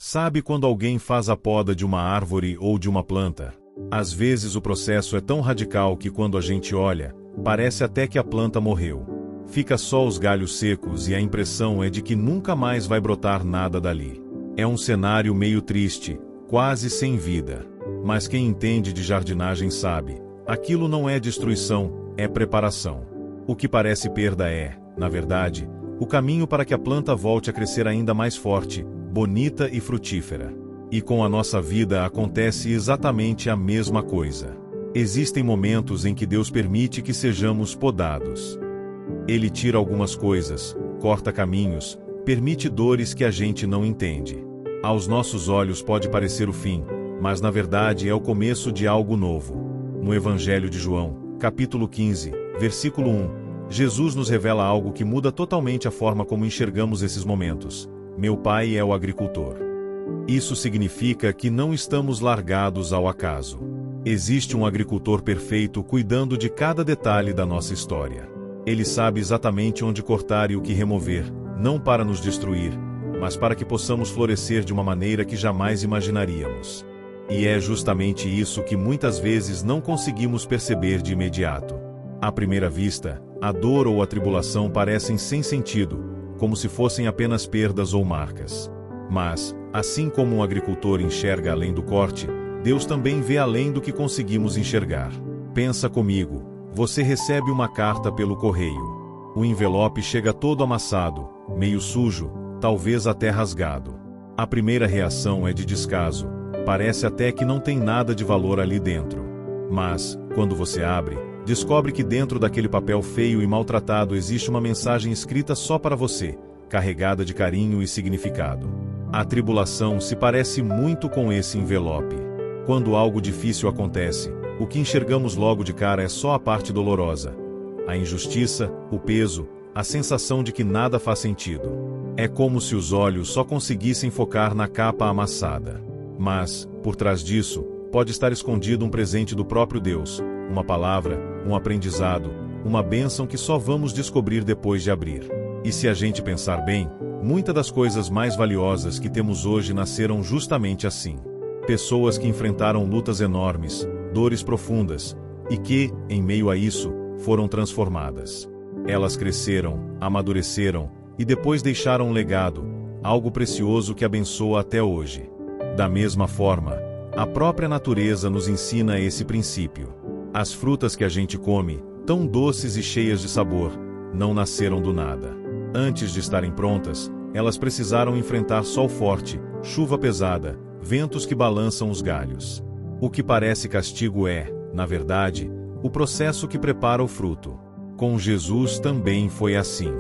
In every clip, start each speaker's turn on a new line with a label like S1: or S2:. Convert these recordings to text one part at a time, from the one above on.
S1: Sabe quando alguém faz a poda de uma árvore ou de uma planta? Às vezes o processo é tão radical que quando a gente olha, parece até que a planta morreu. Fica só os galhos secos e a impressão é de que nunca mais vai brotar nada dali. É um cenário meio triste, quase sem vida. Mas quem entende de jardinagem sabe, aquilo não é destruição, é preparação. O que parece perda é, na verdade, o caminho para que a planta volte a crescer ainda mais forte, bonita e frutífera. E com a nossa vida acontece exatamente a mesma coisa. Existem momentos em que Deus permite que sejamos podados. Ele tira algumas coisas, corta caminhos, permite dores que a gente não entende. Aos nossos olhos pode parecer o fim, mas na verdade é o começo de algo novo. No Evangelho de João, capítulo 15, versículo 1, Jesus nos revela algo que muda totalmente a forma como enxergamos esses momentos. Meu Pai é o agricultor. Isso significa que não estamos largados ao acaso. Existe um agricultor perfeito cuidando de cada detalhe da nossa história. Ele sabe exatamente onde cortar e o que remover, não para nos destruir, mas para que possamos florescer de uma maneira que jamais imaginaríamos. E é justamente isso que muitas vezes não conseguimos perceber de imediato. À primeira vista, a dor ou a tribulação parecem sem sentido, como se fossem apenas perdas ou marcas. Mas, assim como um agricultor enxerga além do corte, Deus também vê além do que conseguimos enxergar. Pensa comigo, você recebe uma carta pelo correio. O envelope chega todo amassado, meio sujo, talvez até rasgado. A primeira reação é de descaso, parece até que não tem nada de valor ali dentro. Mas, quando você abre, descobre que dentro daquele papel feio e maltratado existe uma mensagem escrita só para você, carregada de carinho e significado. A tribulação se parece muito com esse envelope. Quando algo difícil acontece, o que enxergamos logo de cara é só a parte dolorosa. A injustiça, o peso, a sensação de que nada faz sentido. É como se os olhos só conseguissem focar na capa amassada. Mas, por trás disso, pode estar escondido um presente do próprio Deus, uma palavra, um aprendizado, uma bênção que só vamos descobrir depois de abrir. E se a gente pensar bem, muitas das coisas mais valiosas que temos hoje nasceram justamente assim. Pessoas que enfrentaram lutas enormes, dores profundas, e que, em meio a isso, foram transformadas. Elas cresceram, amadureceram, e depois deixaram um legado, algo precioso que abençoa até hoje. Da mesma forma, a própria natureza nos ensina esse princípio. As frutas que a gente come, tão doces e cheias de sabor, não nasceram do nada. Antes de estarem prontas, elas precisaram enfrentar sol forte, chuva pesada, ventos que balançam os galhos. O que parece castigo é, na verdade, o processo que prepara o fruto. Com Jesus também foi assim.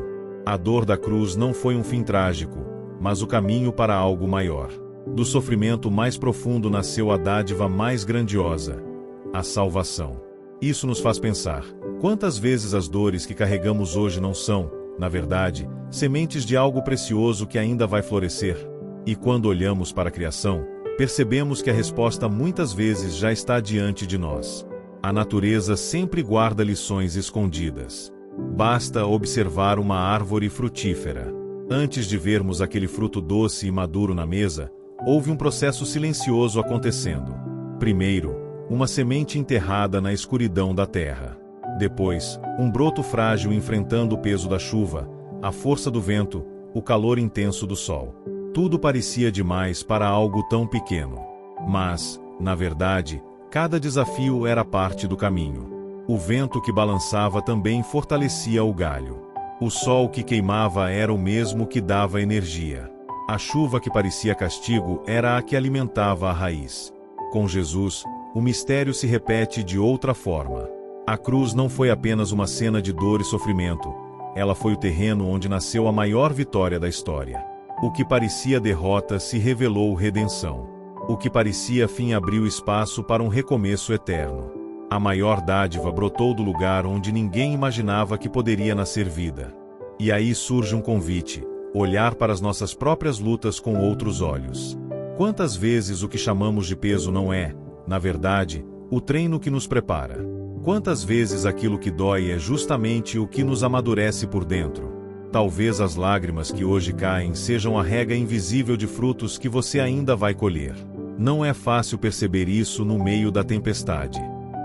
S1: A dor da cruz não foi um fim trágico, mas o caminho para algo maior. Do sofrimento mais profundo nasceu a dádiva mais grandiosa, a salvação. Isso nos faz pensar, quantas vezes as dores que carregamos hoje não são, na verdade, sementes de algo precioso que ainda vai florescer? E quando olhamos para a criação, percebemos que a resposta muitas vezes já está diante de nós. A natureza sempre guarda lições escondidas. Basta observar uma árvore frutífera. Antes de vermos aquele fruto doce e maduro na mesa, houve um processo silencioso acontecendo. Primeiro, uma semente enterrada na escuridão da terra. Depois, um broto frágil enfrentando o peso da chuva, a força do vento, o calor intenso do sol. Tudo parecia demais para algo tão pequeno. Mas, na verdade, cada desafio era parte do caminho. O vento que balançava também fortalecia o galho. O sol que queimava era o mesmo que dava energia. A chuva que parecia castigo era a que alimentava a raiz. Com Jesus, o mistério se repete de outra forma. A cruz não foi apenas uma cena de dor e sofrimento, ela foi o terreno onde nasceu a maior vitória da história. O que parecia derrota se revelou redenção. O que parecia fim abriu espaço para um recomeço eterno. A maior dádiva brotou do lugar onde ninguém imaginava que poderia nascer vida. E aí surge um convite: olhar para as nossas próprias lutas com outros olhos. Quantas vezes o que chamamos de peso não é, na verdade, o treino que nos prepara? Quantas vezes aquilo que dói é justamente o que nos amadurece por dentro? Talvez as lágrimas que hoje caem sejam a rega invisível de frutos que você ainda vai colher. Não é fácil perceber isso no meio da tempestade.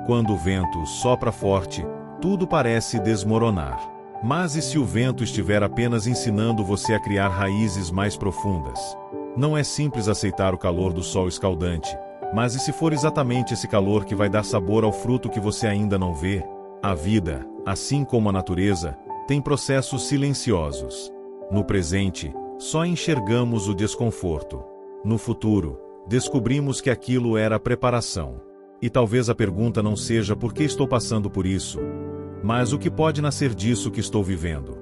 S1: Quando o vento sopra forte, tudo parece desmoronar. Mas e se o vento estiver apenas ensinando você a criar raízes mais profundas? Não é simples aceitar o calor do sol escaldante, mas e se for exatamente esse calor que vai dar sabor ao fruto que você ainda não vê? A vida, assim como a natureza, tem processos silenciosos. No presente, só enxergamos o desconforto. No futuro, descobrimos que aquilo era preparação. E talvez a pergunta não seja por que estou passando por isso, mas o que pode nascer disso que estou vivendo.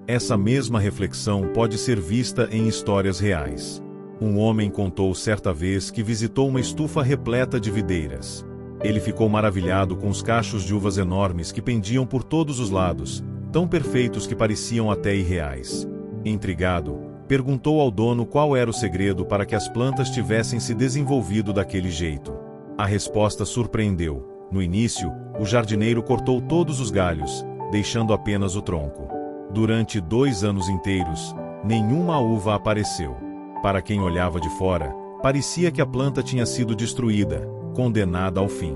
S1: Essa mesma reflexão pode ser vista em histórias reais. Um homem contou certa vez que visitou uma estufa repleta de videiras. Ele ficou maravilhado com os cachos de uvas enormes que pendiam por todos os lados, tão perfeitos que pareciam até irreais. Intrigado, perguntou ao dono qual era o segredo para que as plantas tivessem se desenvolvido daquele jeito. A resposta surpreendeu. No início, o jardineiro cortou todos os galhos, deixando apenas o tronco. Durante 2 anos inteiros, nenhuma uva apareceu. Para quem olhava de fora, parecia que a planta tinha sido destruída, condenada ao fim.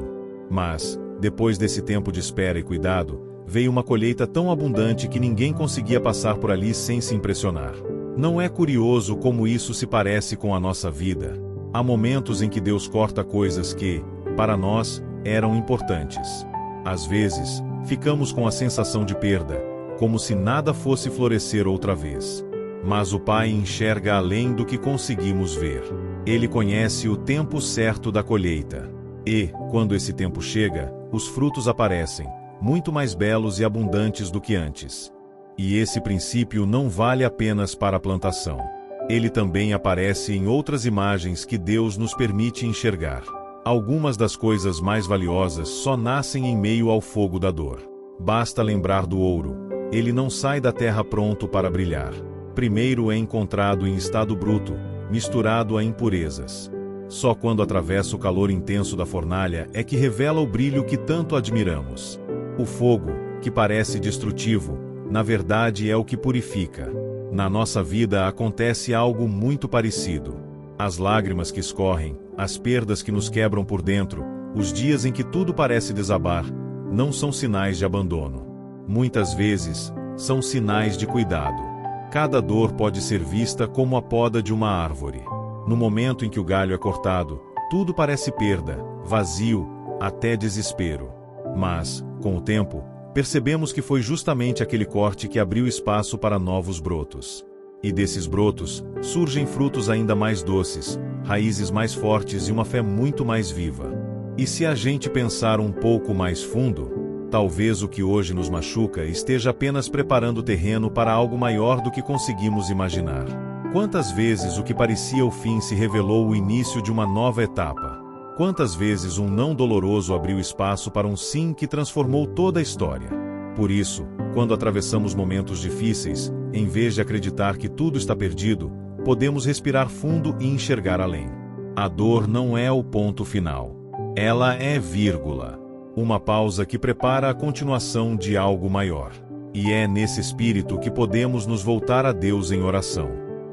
S1: Mas, depois desse tempo de espera e cuidado, veio uma colheita tão abundante que ninguém conseguia passar por ali sem se impressionar. Não é curioso como isso se parece com a nossa vida? Há momentos em que Deus corta coisas que, para nós, eram importantes. Às vezes, ficamos com a sensação de perda, como se nada fosse florescer outra vez. Mas o Pai enxerga além do que conseguimos ver. Ele conhece o tempo certo da colheita. E, quando esse tempo chega, os frutos aparecem, muito mais belos e abundantes do que antes. E esse princípio não vale apenas para a plantação. Ele também aparece em outras imagens que Deus nos permite enxergar. Algumas das coisas mais valiosas só nascem em meio ao fogo da dor. Basta lembrar do ouro. Ele não sai da terra pronto para brilhar. Primeiro é encontrado em estado bruto, misturado a impurezas. Só quando atravessa o calor intenso da fornalha é que revela o brilho que tanto admiramos. O fogo, que parece destrutivo, na verdade é o que purifica. Na nossa vida acontece algo muito parecido. As lágrimas que escorrem, as perdas que nos quebram por dentro, os dias em que tudo parece desabar, não são sinais de abandono. Muitas vezes, são sinais de cuidado. Cada dor pode ser vista como a poda de uma árvore. No momento em que o galho é cortado, tudo parece perda, vazio, até desespero. Mas, com o tempo, percebemos que foi justamente aquele corte que abriu espaço para novos brotos. E desses brotos, surgem frutos ainda mais doces, raízes mais fortes e uma fé muito mais viva. E se a gente pensar um pouco mais fundo, talvez o que hoje nos machuca esteja apenas preparando o terreno para algo maior do que conseguimos imaginar. Quantas vezes o que parecia o fim se revelou o início de uma nova etapa? Quantas vezes um não doloroso abriu espaço para um sim que transformou toda a história? Por isso, quando atravessamos momentos difíceis, em vez de acreditar que tudo está perdido, podemos respirar fundo e enxergar além. A dor não é o ponto final. Ela é vírgula. Uma pausa que prepara a continuação de algo maior. E é nesse espírito que podemos nos voltar a Deus em oração.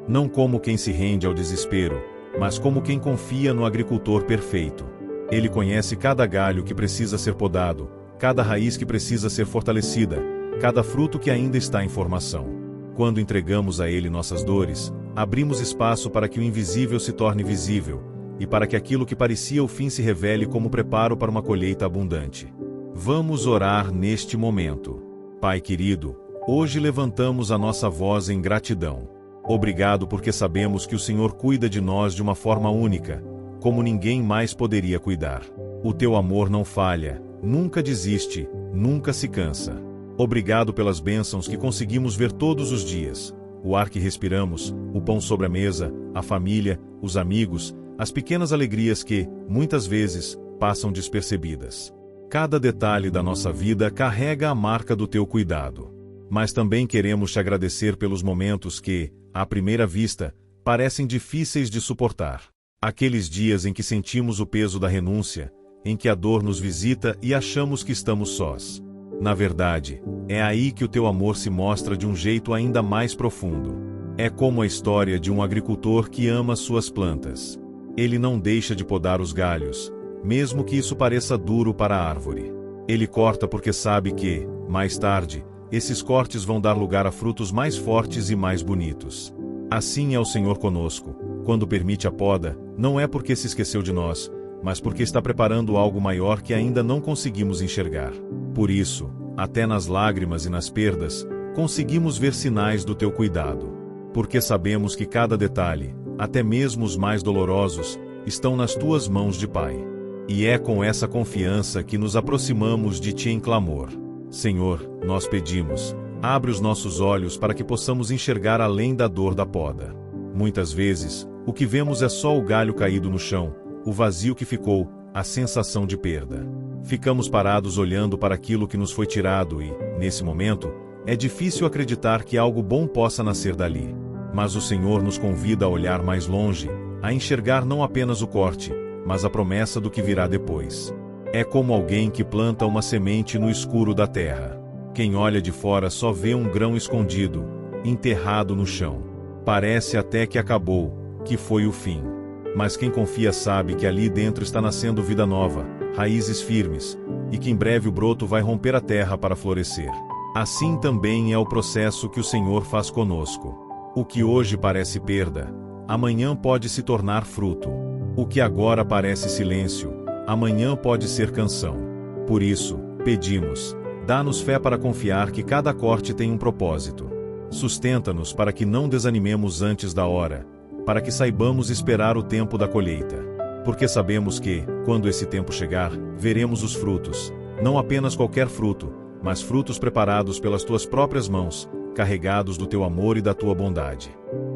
S1: Não como quem se rende ao desespero, mas como quem confia no agricultor perfeito. Ele conhece cada galho que precisa ser podado, cada raiz que precisa ser fortalecida, cada fruto que ainda está em formação. Quando entregamos a Ele nossas dores, abrimos espaço para que o invisível se torne visível, e para que aquilo que parecia o fim se revele como preparo para uma colheita abundante. Vamos orar neste momento. Pai querido, hoje levantamos a nossa voz em gratidão. Obrigado porque sabemos que o Senhor cuida de nós de uma forma única, como ninguém mais poderia cuidar. O teu amor não falha, nunca desiste, nunca se cansa. Obrigado pelas bênçãos que conseguimos ver todos os dias. O ar que respiramos, o pão sobre a mesa, a família, os amigos, as pequenas alegrias que, muitas vezes, passam despercebidas. Cada detalhe da nossa vida carrega a marca do teu cuidado. Mas também queremos te agradecer pelos momentos que, à primeira vista, parecem difíceis de suportar. Aqueles dias em que sentimos o peso da renúncia, em que a dor nos visita e achamos que estamos sós. Na verdade, é aí que o teu amor se mostra de um jeito ainda mais profundo. É como a história de um agricultor que ama suas plantas. Ele não deixa de podar os galhos, mesmo que isso pareça duro para a árvore. Ele corta porque sabe que, mais tarde, esses cortes vão dar lugar a frutos mais fortes e mais bonitos. Assim é o Senhor conosco. Quando permite a poda, não é porque se esqueceu de nós, mas porque está preparando algo maior que ainda não conseguimos enxergar. Por isso, até nas lágrimas e nas perdas, conseguimos ver sinais do teu cuidado. Porque sabemos que cada detalhe, até mesmo os mais dolorosos, estão nas tuas mãos de Pai. E é com essa confiança que nos aproximamos de ti em clamor. Senhor, nós pedimos, abre os nossos olhos para que possamos enxergar além da dor da poda. Muitas vezes, o que vemos é só o galho caído no chão, o vazio que ficou, a sensação de perda. Ficamos parados olhando para aquilo que nos foi tirado e, nesse momento, é difícil acreditar que algo bom possa nascer dali. Mas o Senhor nos convida a olhar mais longe, a enxergar não apenas o corte, mas a promessa do que virá depois. É como alguém que planta uma semente no escuro da terra. Quem olha de fora só vê um grão escondido, enterrado no chão. Parece até que acabou, que foi o fim. Mas quem confia sabe que ali dentro está nascendo vida nova, raízes firmes, e que em breve o broto vai romper a terra para florescer. Assim também é o processo que o Senhor faz conosco. O que hoje parece perda, amanhã pode se tornar fruto. O que agora parece silêncio, amanhã pode ser canção. Por isso, pedimos, dá-nos fé para confiar que cada corte tem um propósito. Sustenta-nos para que não desanimemos antes da hora, para que saibamos esperar o tempo da colheita. Porque sabemos que, quando esse tempo chegar, veremos os frutos, não apenas qualquer fruto, mas frutos preparados pelas tuas próprias mãos, carregados do teu amor e da tua bondade.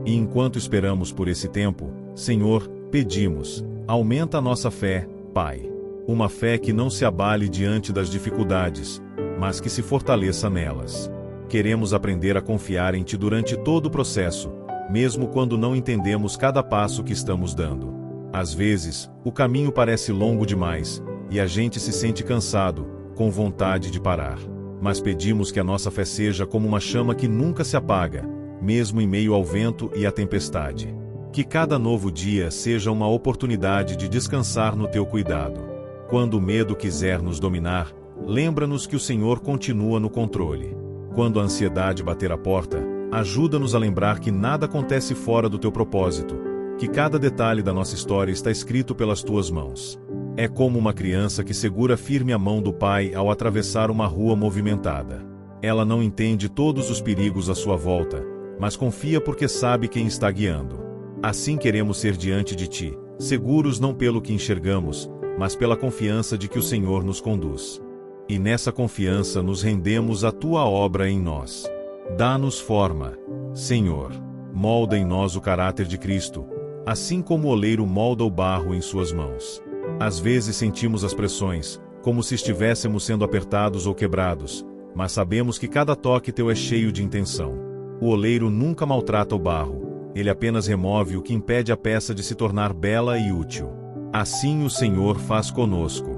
S1: E enquanto esperamos por esse tempo, Senhor, pedimos, aumenta a nossa fé, Pai. Uma fé que não se abale diante das dificuldades, mas que se fortaleça nelas. Queremos aprender a confiar em Ti durante todo o processo, mesmo quando não entendemos cada passo que estamos dando. Às vezes, o caminho parece longo demais, e a gente se sente cansado, com vontade de parar. Mas pedimos que a nossa fé seja como uma chama que nunca se apaga, mesmo em meio ao vento e à tempestade. Que cada novo dia seja uma oportunidade de descansar no Teu cuidado. Quando o medo quiser nos dominar, lembra-nos que o Senhor continua no controle. Quando a ansiedade bater a porta, ajuda-nos a lembrar que nada acontece fora do Teu propósito, que cada detalhe da nossa história está escrito pelas Tuas mãos. É como uma criança que segura firme a mão do pai ao atravessar uma rua movimentada. Ela não entende todos os perigos à sua volta, mas confia porque sabe quem está guiando. Assim queremos ser diante de Ti, seguros não pelo que enxergamos, mas pela confiança de que o Senhor nos conduz. E nessa confiança nos rendemos à Tua obra em nós. Dá-nos forma, Senhor. Molda em nós o caráter de Cristo, assim como o oleiro molda o barro em suas mãos. Às vezes sentimos as pressões, como se estivéssemos sendo apertados ou quebrados, mas sabemos que cada toque Teu é cheio de intenção. O oleiro nunca maltrata o barro, ele apenas remove o que impede a peça de se tornar bela e útil. Assim o Senhor faz conosco.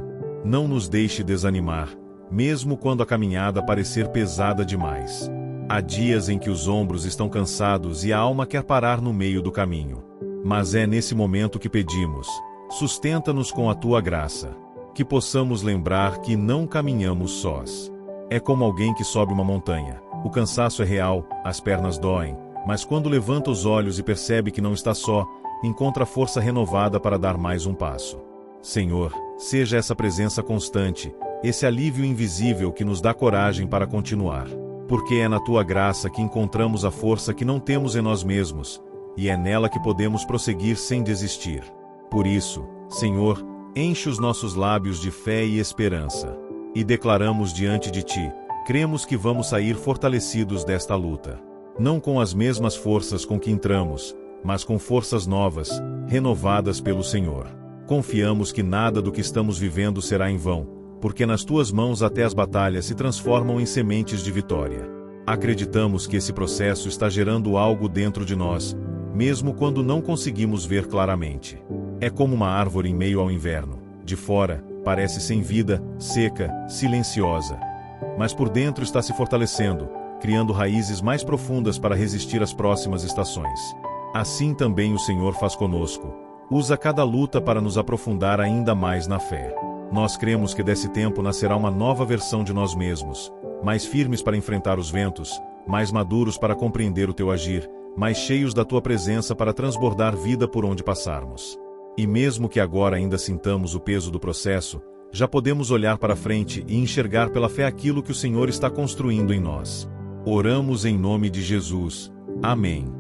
S1: Não nos deixe desanimar, mesmo quando a caminhada parecer pesada demais. Há dias em que os ombros estão cansados e a alma quer parar no meio do caminho. Mas é nesse momento que pedimos, sustenta-nos com a Tua graça, que possamos lembrar que não caminhamos sós. É como alguém que sobe uma montanha. O cansaço é real, as pernas doem, mas quando levanta os olhos e percebe que não está só, encontra força renovada para dar mais um passo. Senhor, seja essa presença constante, esse alívio invisível que nos dá coragem para continuar. Porque é na Tua graça que encontramos a força que não temos em nós mesmos, e é nela que podemos prosseguir sem desistir. Por isso, Senhor, enche os nossos lábios de fé e esperança. E declaramos diante de Ti, cremos que vamos sair fortalecidos desta luta. Não com as mesmas forças com que entramos, mas com forças novas, renovadas pelo Senhor. Confiamos que nada do que estamos vivendo será em vão, porque nas Tuas mãos até as batalhas se transformam em sementes de vitória. Acreditamos que esse processo está gerando algo dentro de nós, mesmo quando não conseguimos ver claramente. É como uma árvore em meio ao inverno. De fora, parece sem vida, seca, silenciosa. mas por dentro está se fortalecendo, criando raízes mais profundas para resistir às próximas estações. Assim também o Senhor faz conosco. Usa cada luta para nos aprofundar ainda mais na fé. Nós cremos que desse tempo nascerá uma nova versão de nós mesmos, mais firmes para enfrentar os ventos, mais maduros para compreender o teu agir, mais cheios da tua presença para transbordar vida por onde passarmos. E mesmo que agora ainda sintamos o peso do processo, já podemos olhar para frente e enxergar pela fé aquilo que o Senhor está construindo em nós. Oramos em nome de Jesus. Amém.